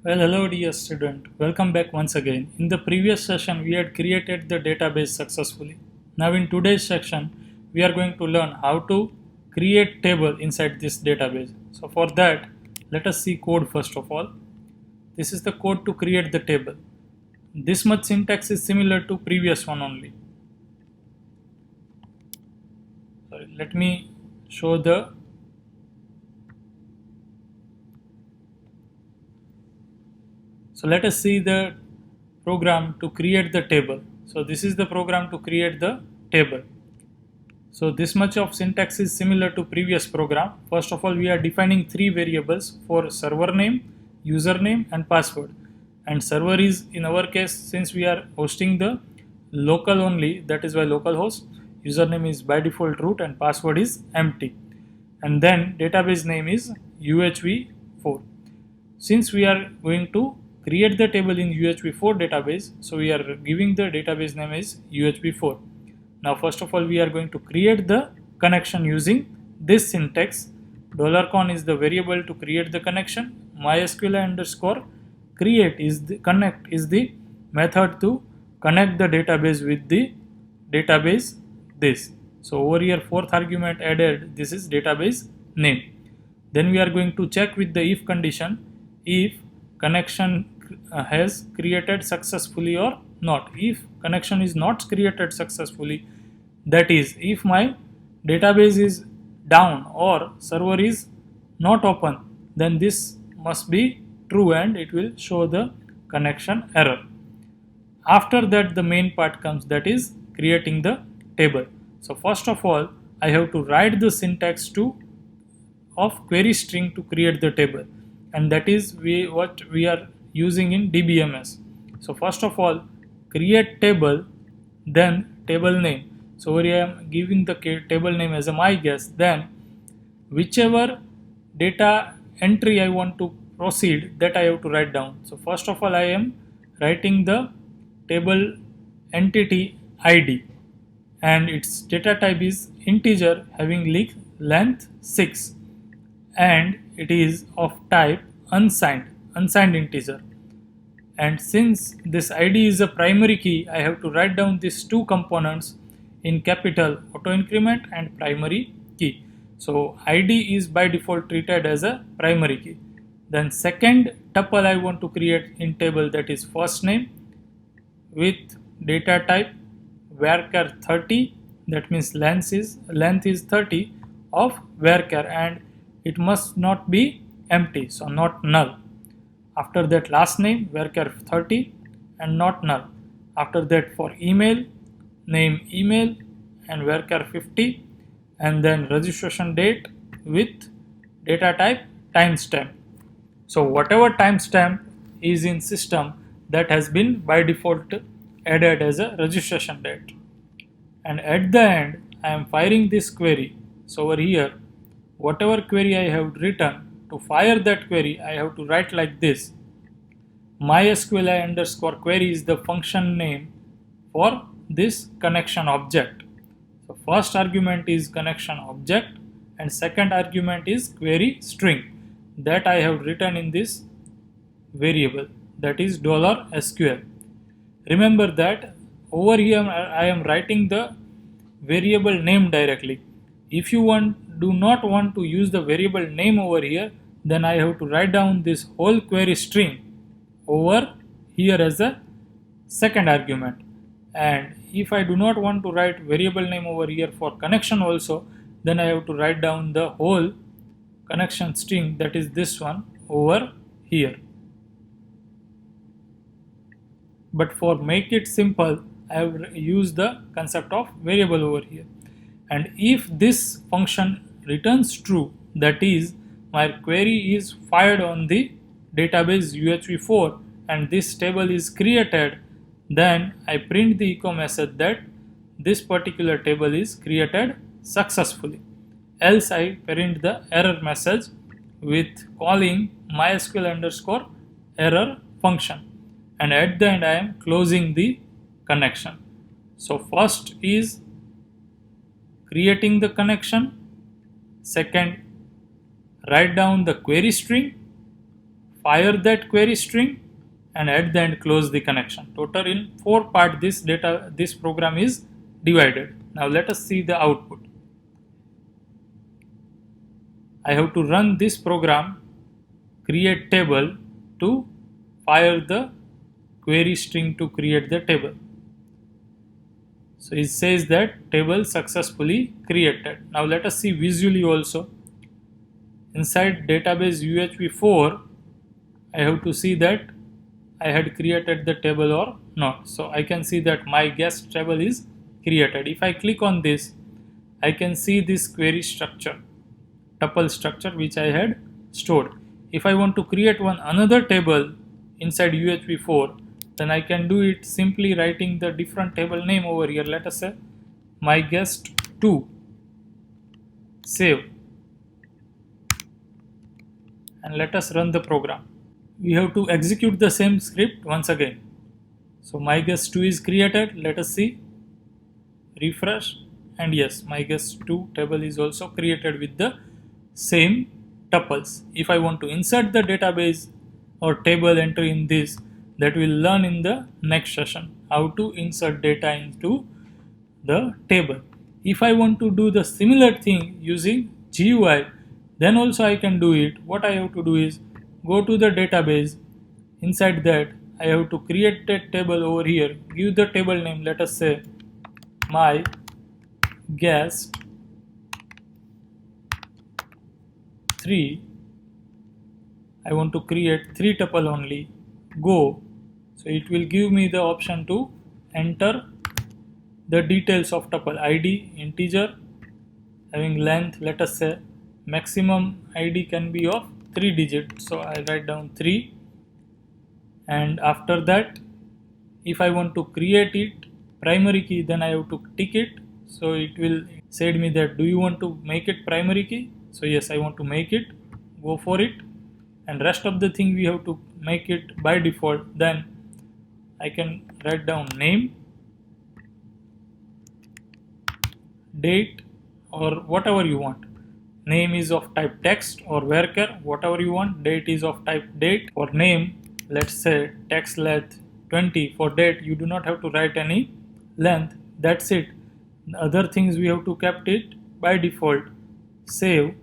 Well, hello dear student. Welcome back once again. In the previous session, we had created the database successfully. Now in today's section, we are going to learn how to create table inside this database. So for that, let us see code first of all. This is the code to create the table. This much syntax is similar to previous one only. Sorry, let me show the So let us see the program to create the table. So this is the program to create the table. So this much of syntax is similar to previous program. First of all, we are defining three variables for server name, username and password. And server is in our case, since we are hosting the local only, that is why localhost. Username is by default root and password is empty. And then database name is UHV4. Since we are going to create the table in UHV4 database, so we are giving the database name is UHV4. Now first of all, we are going to create the connection using this syntax. $con is the variable to create the connection. MySQL underscore create is the connect is the method to connect the database with the database this. So over here, fourth argument added, this is database name. Then we are going to check with the if condition if connection has created successfully or not. If connection is not created successfully, that is, if my database is down or server is not open, then this must be true and it will show the connection error. After that, the main part comes, that is creating the table. So first of all, I have to write the syntax of query string to create the table, and that is what we are using in DBMS. So first of all, create table, then table name. So here I am giving the table name as a my guess. Then whichever data entry I want to proceed, that I have to write down. So first of all, I am writing the table entity ID, and its data type is integer having length 6, and it is of type unsigned integer. And since this ID is a primary key, I have to write down these two components in capital auto increment and primary key. So ID is by default treated as a primary key. Then second tuple I want to create in table, that is first name with data type varchar 30, that means length is 30 of varchar, and it must not be empty, so not null. After that, last name varchar 30 and not null. After that, for email, name email and varchar 50, and then registration date with data type timestamp. So whatever timestamp is in system, that has been by default added as a registration date. And at the end, I am firing this query. So over here, whatever query I have written, to fire that query, I have to write like this. MySQL underscore query is the function name for this connection object. So first argument is connection object and second argument is query string that I have written in this variable, that is $SQL. Remember that over here I am writing the variable name directly. If you do not want to use the variable name over here, then I have to write down this whole query string over here as a second argument. And if I do not want to write variable name over here for connection also, then I have to write down the whole connection string, that is this one over here. But for make it simple, I have used the concept of variable over here. And if this function returns true, that is my query is fired on the database UHV4 and this table is created, then I print the echo message that this particular table is created successfully. Else I print the error message with calling MySQL underscore error function, and at the end I am closing the connection. So first is creating the connection, second write down the query string, fire that query string, and at the end close the connection. Total in 4 parts this program is divided. Now let us see the output. I have to run this program, create table, to fire the query string to create the table. So it says that table successfully created. Now let us see visually also. Inside database UHV4, I have to see that I had created the table or not. So I can see that my guest table is created. If I click on this, I can see this query structure, tuple structure, which I had stored. If I want to create another table inside UHV4, then I can do it simply writing the different table name over here. Let us say my guest 2, save, and let us run the program. We have to execute the same script once again. So my guest 2 is created. Let us see, refresh, and yes, my guest 2 table is also created with the same tuples. If I want to insert the database or table entry in this, that we'll learn in the next session, how to insert data into the table. If I want to do the similar thing using GUI, then also I can do it. What I have to do is go to the database. Inside that, I have to create a table over here. Give the table name. Let us say my guest 3. I want to create 3 tuple only. Go. So it will give me the option to enter the details of tuple. ID integer having length, let us say maximum ID can be of 3 digits. So I write down 3, and after that, if I want to create it primary key, then I have to tick it. So it will say me that, do you want to make it primary key? So yes, I want to make it. Go for it, and rest of the thing we have to make it by default. Then I can write down name, date, or whatever you want. Name is of type text or varchar, whatever you want. Date is of type date. For name, let's say text length 20. For date, you do not have to write any length. That's it. The other things we have to kept it by default. Save,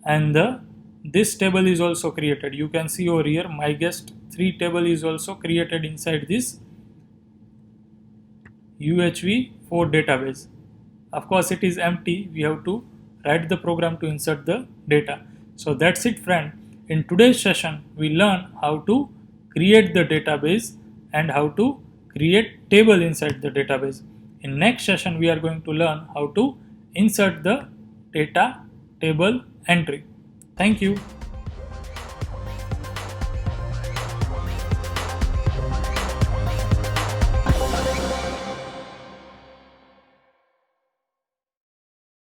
and this table is also created. You can see over here my guest 3 table is also created inside this UHV4 database. Of course it is empty. We have to write the program to insert the data. So that's it, friend. In today's session we learn how to create the database and how to create table inside the database. In next session we are going to learn how to insert the data table entry. Thank you.